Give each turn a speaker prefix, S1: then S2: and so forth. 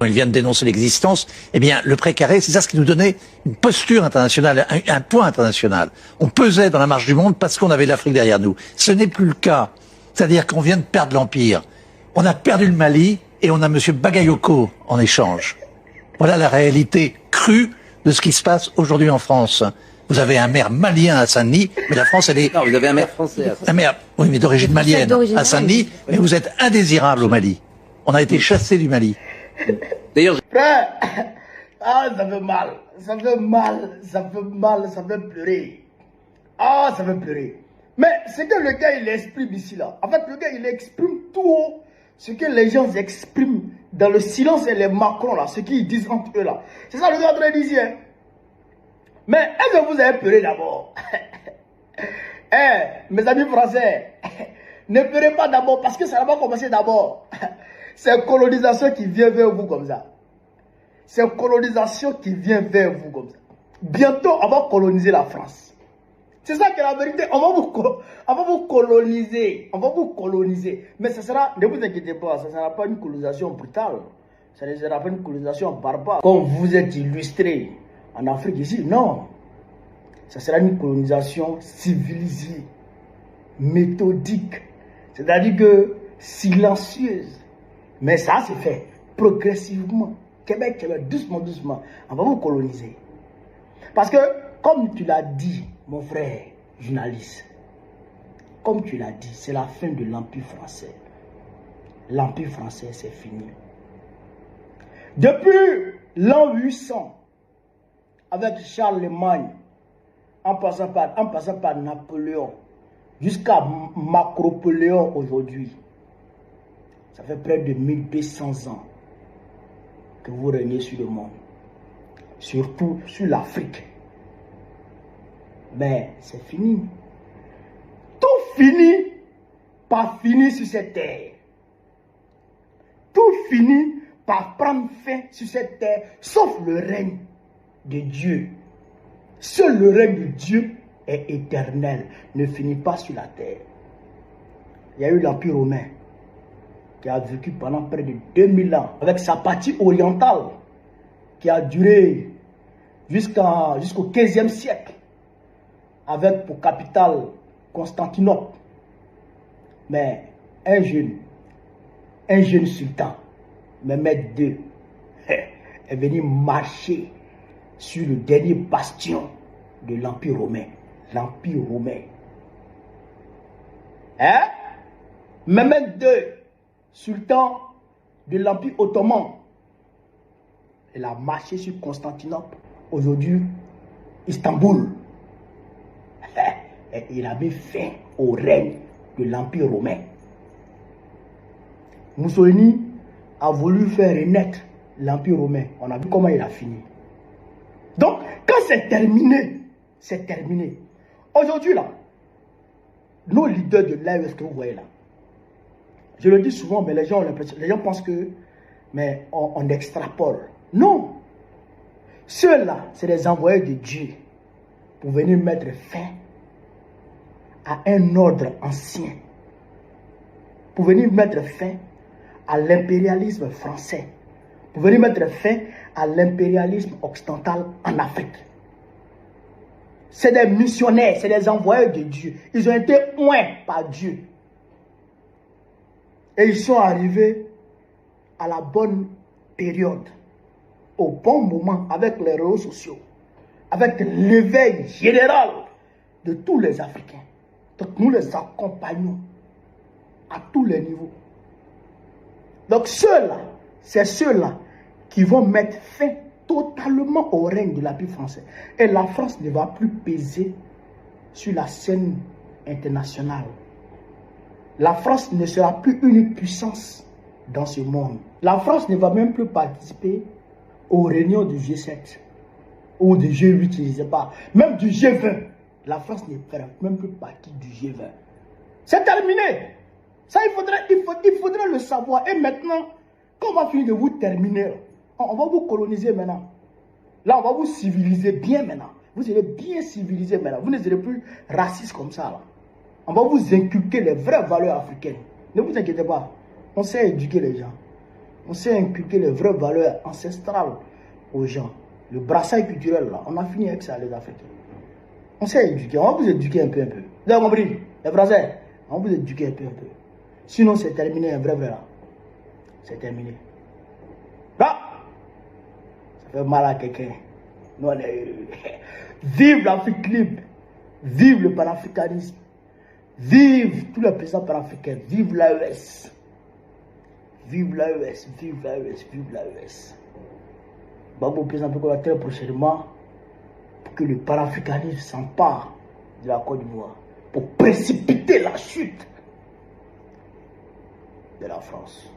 S1: Il vient de dénoncer l'existence, eh bien, le précaré, c'est ça ce qui nous donnait une posture internationale, un poids international. On pesait dans la marche du monde parce qu'on avait l'Afrique derrière nous. Ce n'est plus le cas. C'est-à-dire qu'on vient de perdre l'Empire. On a perdu le Mali et on a M. Bagayoko en échange. Voilà la réalité crue de ce qui se passe aujourd'hui en France. Vous avez un maire malien à Saint-Denis, mais la France, elle est...
S2: Non, vous avez un maire français à Saint-Denis.
S1: Un maire, oui, mais d'origine malienne à Saint-Denis, mais vous êtes indésirable au Mali. On a été chassés du Mali.
S2: D'ailleurs,
S3: frère, ah, ça fait mal, ça fait mal, ça fait mal, ça fait pleurer. Ah, ça fait pleurer. Mais c'est que le gars, il exprime ici, là. En fait, le gars, il exprime tout haut ce que les gens expriment dans le silence et les Macron, là, ce qu'ils disent entre eux, là. C'est ça le gars en train de dire. Hein? Mais est-ce que vous avez pleuré d'abord? Mes amis français, ne pleurez pas d'abord parce que ça n'a pas commencé d'abord. C'est colonisation qui vient vers vous comme ça. C'est colonisation qui vient vers vous comme ça. Bientôt, on va coloniser la France. C'est ça qui est la vérité. On va vous coloniser. On va vous coloniser. Mais ça sera, ne vous inquiétez pas, ça ne sera pas une colonisation brutale. Ça ne sera pas une colonisation barbare. Comme vous êtes illustré en Afrique ici, non. Ça sera une colonisation civilisée, méthodique. C'est-à-dire que silencieuse. Mais ça, c'est fait progressivement. Québec, Québec, doucement, doucement. On va vous coloniser. Parce que, comme tu l'as dit, mon frère journaliste, comme tu l'as dit, c'est la fin de l'Empire français. L'Empire français, c'est fini. Depuis l'an 800, avec Charlemagne, en passant par Napoléon, jusqu'à Macropoléon aujourd'hui, ça fait près de 1200 ans que vous régnez sur le monde. Surtout sur l'Afrique. Mais c'est fini. Tout finit par finir sur cette terre. Tout finit par prendre fin sur cette terre, sauf le règne de Dieu. Seul le règne de Dieu est éternel, ne finit pas sur la terre. Il y a eu l'Empire romain qui a vécu pendant près de 2000 ans, avec sa partie orientale, qui a duré jusqu'au 15e siècle, avec pour capitale Constantinople. Mais un jeune sultan, Mehmed II, est venu marcher sur le dernier bastion de l'Empire romain. L'Empire romain. Hein? Mehmed II, sultan de l'Empire ottoman. Il a marché sur Constantinople, aujourd'hui Istanbul. Et il a mis fin au règne de l'Empire romain. Mussolini a voulu faire renaître l'Empire romain. On a vu comment il a fini. Donc, quand c'est terminé, c'est terminé. Aujourd'hui, là, nos leaders de l'AES que vous voyez là, je le dis souvent, mais les gens pensent que, mais on extrapole. Non. Ceux-là, c'est des envoyés de Dieu pour venir mettre fin à un ordre ancien. Pour venir mettre fin à l'impérialisme français. Pour venir mettre fin à l'impérialisme occidental en Afrique. C'est des missionnaires, c'est des envoyés de Dieu. Ils ont été oints par Dieu. Et ils sont arrivés à la bonne période, au bon moment, avec les réseaux sociaux, avec l'éveil général de tous les Africains. Donc nous les accompagnons à tous les niveaux. Donc ceux-là, c'est ceux-là qui vont mettre fin totalement au règne de l'Empire français. Et la France ne va plus peser sur la scène internationale. La France ne sera plus une puissance dans ce monde. La France ne va même plus participer aux réunions du G7 ou du G8, je ne sais pas, même du G20. La France ne fera même plus partie du G20. C'est terminé. Ça, il faudrait le savoir. Et maintenant, quand on va finir de vous terminer, on va vous coloniser maintenant. Là, on va vous civiliser bien maintenant. Vous serez bien civilisé maintenant. Vous ne serez plus raciste comme ça. Là. On va vous inculquer les vraies valeurs africaines. Ne vous inquiétez pas. On sait éduquer les gens. On sait inculquer les vraies valeurs ancestrales aux gens. Le brassage culturel, là, on a fini avec ça, les Africains. On s'est éduqué, on va vous éduquer un peu. Vous avez compris? Les Français, on va vous éduquer un peu. Sinon, c'est terminé, un vrai là. C'est terminé. Là, ça fait mal à quelqu'un. Nous, on est... Vive l'Afrique libre. Vive le panafricanisme. Vive tous les présidents panafricains. Vive l'AES. Vive l'AES. Vive l'AES. Vive l'AES. Babo présente très prochainement pour que le panafricanisme s'empare de la Côte d'Ivoire pour précipiter la chute de la France.